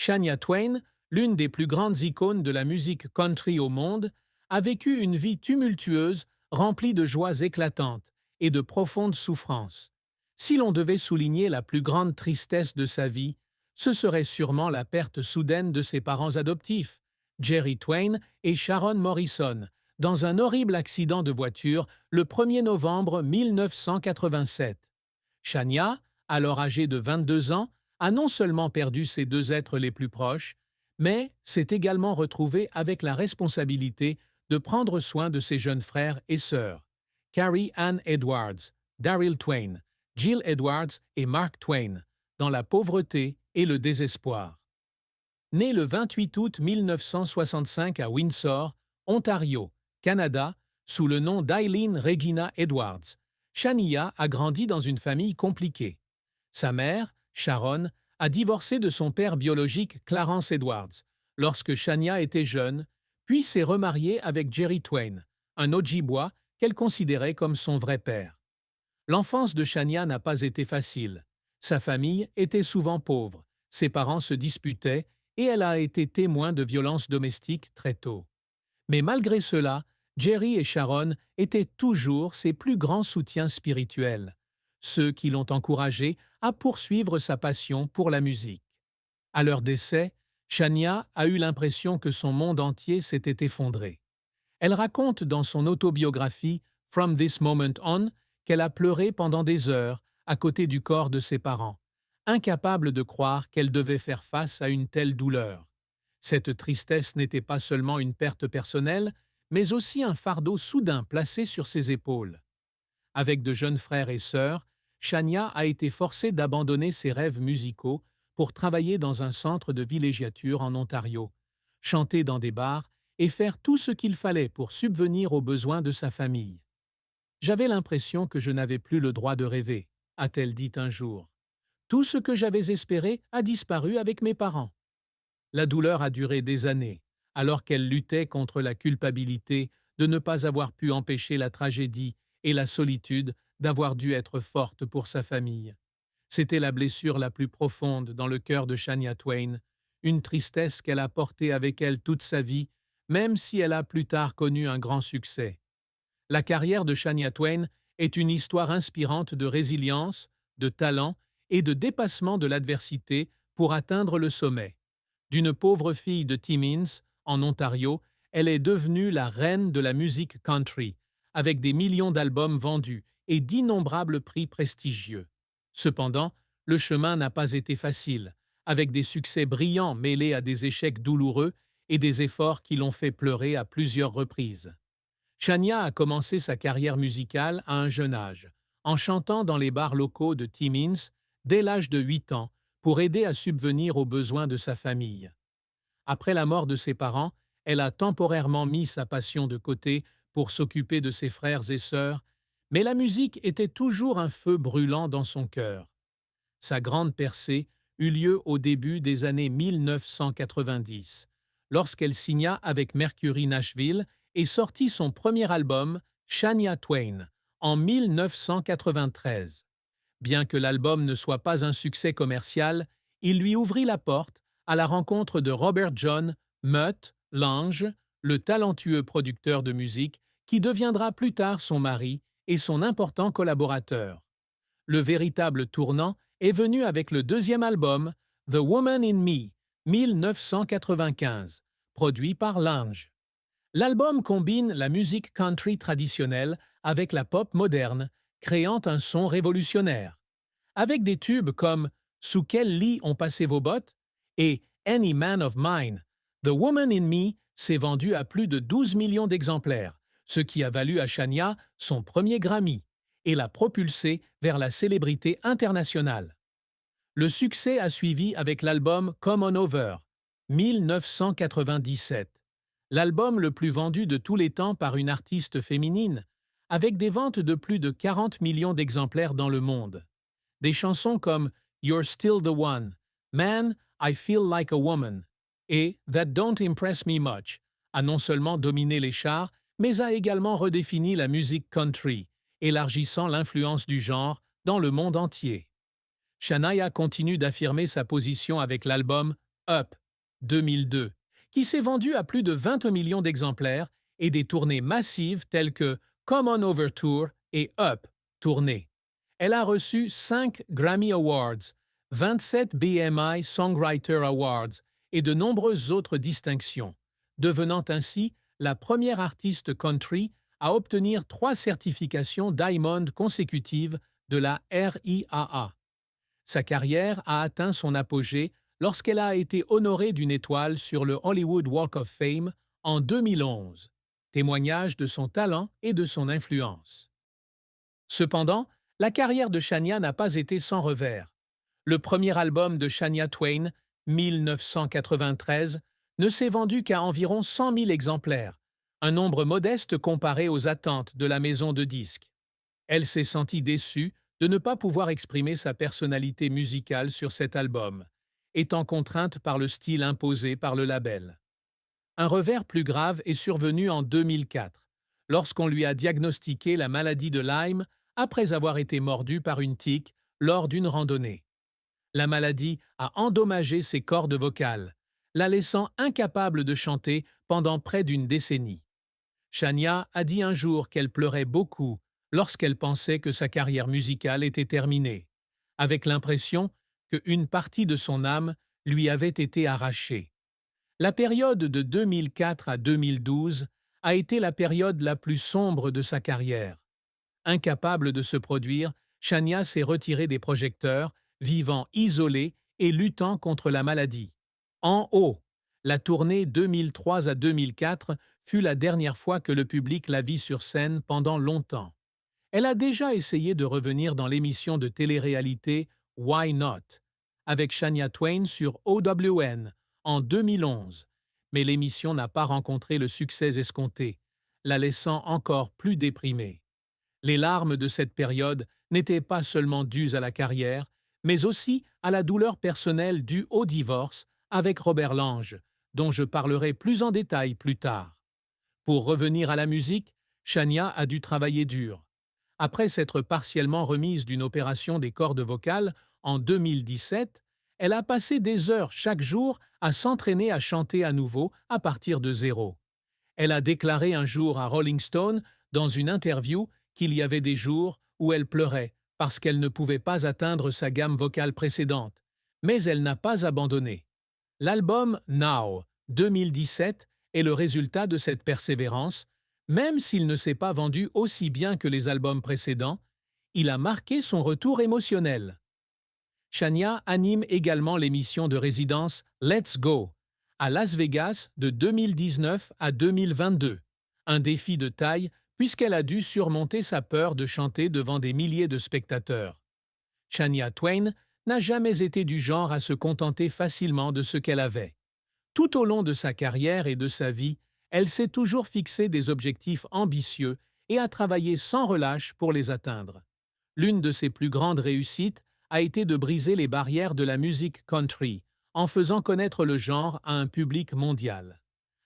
Shania Twain, l'une des plus grandes icônes de la musique country au monde, a vécu une vie tumultueuse, remplie de joies éclatantes et de profondes souffrances. Si l'on devait souligner la plus grande tristesse de sa vie, ce serait sûrement la perte soudaine de ses parents adoptifs, Jerry Twain et Sharon Morrison, dans un horrible accident de voiture le 1er novembre 1987. Shania, alors âgée de 22 ans, a non seulement perdu ses deux êtres les plus proches, mais s'est également retrouvée avec la responsabilité de prendre soin de ses jeunes frères et sœurs, Carrie Ann Edwards, Daryl Twain, Jill Edwards et Mark Twain, dans la pauvreté et le désespoir. Née le 28 août 1965 à Windsor, Ontario, Canada, sous le nom d'Eileen Regina Edwards, Shania a grandi dans une famille compliquée. Sa mère, Sharon, a divorcé de son père biologique Clarence Edwards lorsque Shania était jeune, puis s'est remariée avec Jerry Twain, un Ojibwa qu'elle considérait comme son vrai père. L'enfance de Shania n'a pas été facile. Sa famille était souvent pauvre, ses parents se disputaient et elle a été témoin de violences domestiques très tôt. Mais malgré cela, Jerry et Sharon étaient toujours ses plus grands soutiens spirituels, ceux qui l'ont encouragée à poursuivre sa passion pour la musique. À leur décès, Shania a eu l'impression que son monde entier s'était effondré. Elle raconte dans son autobiographie From This Moment On qu'elle a pleuré pendant des heures à côté du corps de ses parents, incapable de croire qu'elle devait faire face à une telle douleur. Cette tristesse n'était pas seulement une perte personnelle, mais aussi un fardeau soudain placé sur ses épaules. Avec de jeunes frères et sœurs, Shania a été forcée d'abandonner ses rêves musicaux pour travailler dans un centre de villégiature en Ontario, chanter dans des bars et faire tout ce qu'il fallait pour subvenir aux besoins de sa famille. J'avais l'impression que je n'avais plus le droit de rêver, a-t-elle dit un jour. Tout ce que j'avais espéré a disparu avec mes parents. La douleur a duré des années, alors qu'elle luttait contre la culpabilité de ne pas avoir pu empêcher la tragédie et la solitude d'avoir dû être forte pour sa famille. C'était la blessure la plus profonde dans le cœur de Shania Twain, une tristesse qu'elle a portée avec elle toute sa vie, même si elle a plus tard connu un grand succès. La carrière de Shania Twain est une histoire inspirante de résilience, de talent et de dépassement de l'adversité pour atteindre le sommet. D'une pauvre fille de Timmins, en Ontario, elle est devenue la reine de la musique country, avec des millions d'albums vendus et d'innombrables prix prestigieux. Cependant, le chemin n'a pas été facile, avec des succès brillants mêlés à des échecs douloureux et des efforts qui l'ont fait pleurer à plusieurs reprises. Shania a commencé sa carrière musicale à un jeune âge, en chantant dans les bars locaux de Timmins dès l'âge de 8 ans pour aider à subvenir aux besoins de sa famille. Après la mort de ses parents, elle a temporairement mis sa passion de côté pour s'occuper de ses frères et sœurs, mais la musique était toujours un feu brûlant dans son cœur. Sa grande percée eut lieu au début des années 1990, lorsqu'elle signa avec Mercury Nashville et sortit son premier album, Shania Twain, en 1993. Bien que l'album ne soit pas un succès commercial, il lui ouvrit la porte à la rencontre de Robert John Mutt Lange, le talentueux producteur de musique qui deviendra plus tard son mari et son important collaborateur. Le véritable tournant est venu avec le deuxième album, The Woman in Me, 1995, produit par Lange. L'album combine la musique country traditionnelle avec la pop moderne, créant un son révolutionnaire. Avec des tubes comme Sous quel lit ont passé vos bottes et Any Man of Mine, The Woman in Me s'est vendu à plus de 12 millions d'exemplaires, ce qui a valu à Shania son premier Grammy et l'a propulsée vers la célébrité internationale. Le succès a suivi avec l'album Come On Over, 1997, l'album le plus vendu de tous les temps par une artiste féminine, avec des ventes de plus de 40 millions d'exemplaires dans le monde. Des chansons comme You're Still the One, Man, I Feel Like a Woman et That Don't Impress Me Much a non seulement dominé les charts, mais a également redéfini la musique country, élargissant l'influence du genre dans le monde entier. Shania continue d'affirmer sa position avec l'album Up 2002, qui s'est vendu à plus de 20 millions d'exemplaires et des tournées massives telles que Come On Over Tour et Up Tournée. Elle a reçu 5 Grammy Awards, 27 BMI Songwriter Awards et de nombreuses autres distinctions, devenant ainsi la première artiste country à obtenir 3 certifications Diamond consécutives de la RIAA. Sa carrière a atteint son apogée lorsqu'elle a été honorée d'une étoile sur le Hollywood Walk of Fame en 2011, témoignage de son talent et de son influence. Cependant, la carrière de Shania n'a pas été sans revers. Le premier album de Shania Twain, 1993, ne s'est vendu qu'à environ 100 000 exemplaires, un nombre modeste comparé aux attentes de la maison de disques. Elle s'est sentie déçue de ne pas pouvoir exprimer sa personnalité musicale sur cet album, étant contrainte par le style imposé par le label. Un revers plus grave est survenu en 2004, lorsqu'on lui a diagnostiqué la maladie de Lyme après avoir été mordu par une tique lors d'une randonnée. La maladie a endommagé ses cordes vocales, la laissant incapable de chanter pendant près d'une décennie. Shania a dit un jour qu'elle pleurait beaucoup lorsqu'elle pensait que sa carrière musicale était terminée, avec l'impression qu'une partie de son âme lui avait été arrachée. La période de 2004 à 2012 a été la période la plus sombre de sa carrière. Incapable de se produire, Shania s'est retirée des projecteurs, vivant isolée et luttant contre la maladie. En haut, la tournée 2003 à 2004 fut la dernière fois que le public la vit sur scène pendant longtemps. Elle a déjà essayé de revenir dans l'émission de télé-réalité Why Not avec Shania Twain sur OWN en 2011, mais l'émission n'a pas rencontré le succès escompté, la laissant encore plus déprimée. Les larmes de cette période n'étaient pas seulement dues à la carrière, mais aussi à la douleur personnelle due au divorce avec Robert Lange, dont je parlerai plus en détail plus tard. Pour revenir à la musique, Shania a dû travailler dur. Après s'être partiellement remise d'une opération des cordes vocales en 2017, elle a passé des heures chaque jour à s'entraîner à chanter à nouveau à partir de zéro. Elle a déclaré un jour à Rolling Stone, dans une interview, qu'il y avait des jours où elle pleurait parce qu'elle ne pouvait pas atteindre sa gamme vocale précédente, mais elle n'a pas abandonné. L'album Now 2017 est le résultat de cette persévérance. Même s'il ne s'est pas vendu aussi bien que les albums précédents, il a marqué son retour émotionnel. Shania anime également l'émission de résidence Let's Go à Las Vegas de 2019 à 2022, un défi de taille puisqu'elle a dû surmonter sa peur de chanter devant des milliers de spectateurs. Shania Twain n'a jamais été du genre à se contenter facilement de ce qu'elle avait. Tout au long de sa carrière et de sa vie, elle s'est toujours fixé des objectifs ambitieux et a travaillé sans relâche pour les atteindre. L'une de ses plus grandes réussites a été de briser les barrières de la musique country, en faisant connaître le genre à un public mondial.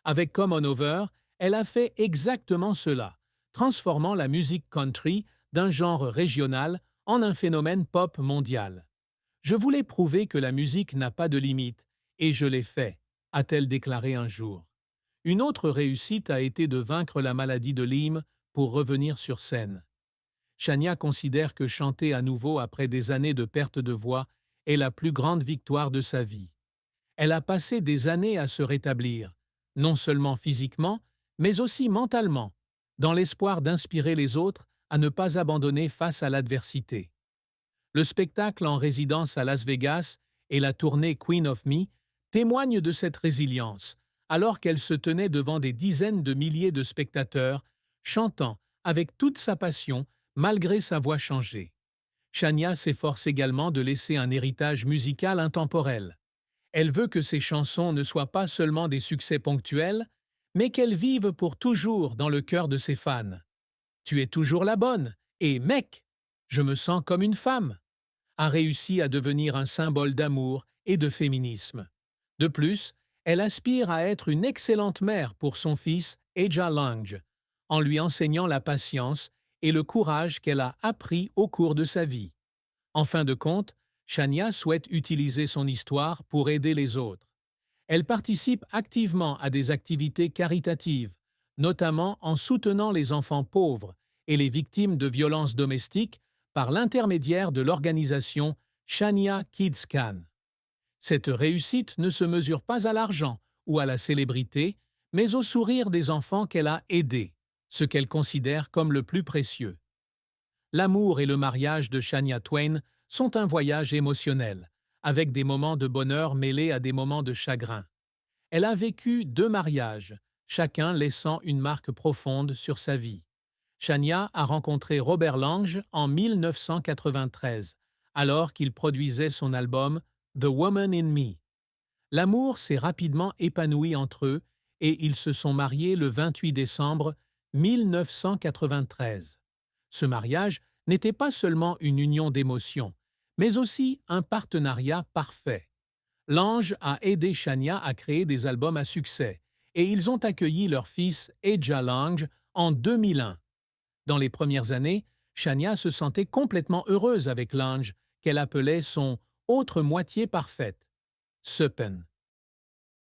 Avec Come On Over, elle a fait exactement cela, transformant la musique country d'un genre régional en un phénomène pop mondial. Je voulais prouver que la musique n'a pas de limite, et je l'ai fait, a-t-elle déclaré un jour. Une autre réussite a été de vaincre la maladie de Lyme pour revenir sur scène. Shania considère que chanter à nouveau après des années de perte de voix est la plus grande victoire de sa vie. Elle a passé des années à se rétablir, non seulement physiquement, mais aussi mentalement, dans l'espoir d'inspirer les autres à ne pas abandonner face à l'adversité. Le spectacle en résidence à Las Vegas et la tournée Queen of Me témoignent de cette résilience, alors qu'elle se tenait devant des dizaines de milliers de spectateurs, chantant avec toute sa passion malgré sa voix changée. Shania s'efforce également de laisser un héritage musical intemporel. Elle veut que ses chansons ne soient pas seulement des succès ponctuels, mais qu'elles vivent pour toujours dans le cœur de ses fans. « Tu es toujours la bonne » et « Mec, je me sens comme une femme » a réussi à devenir un symbole d'amour et de féminisme. De plus, elle aspire à être une excellente mère pour son fils Aja Lange, en lui enseignant la patience et le courage qu'elle a appris au cours de sa vie. En fin de compte, Shania souhaite utiliser son histoire pour aider les autres. Elle participe activement à des activités caritatives, notamment en soutenant les enfants pauvres et les victimes de violences domestiques par l'intermédiaire de l'organisation Shania Kids Can. Cette réussite ne se mesure pas à l'argent ou à la célébrité, mais au sourire des enfants qu'elle a aidés, ce qu'elle considère comme le plus précieux. L'amour et le mariage de Shania Twain sont un voyage émotionnel, avec des moments de bonheur mêlés à des moments de chagrin. Elle a vécu 2 mariages, chacun laissant une marque profonde sur sa vie. Shania a rencontré Robert Lange en 1993, alors qu'il produisait son album The Woman in Me. L'amour s'est rapidement épanoui entre eux et ils se sont mariés le 28 décembre 1993. Ce mariage n'était pas seulement une union d'émotions, mais aussi un partenariat parfait. Lange a aidé Shania à créer des albums à succès et ils ont accueilli leur fils Eja Lange en 2001. Dans les premières années, Shania se sentait complètement heureuse avec Lange, qu'elle appelait son « autre moitié parfaite », Suppen.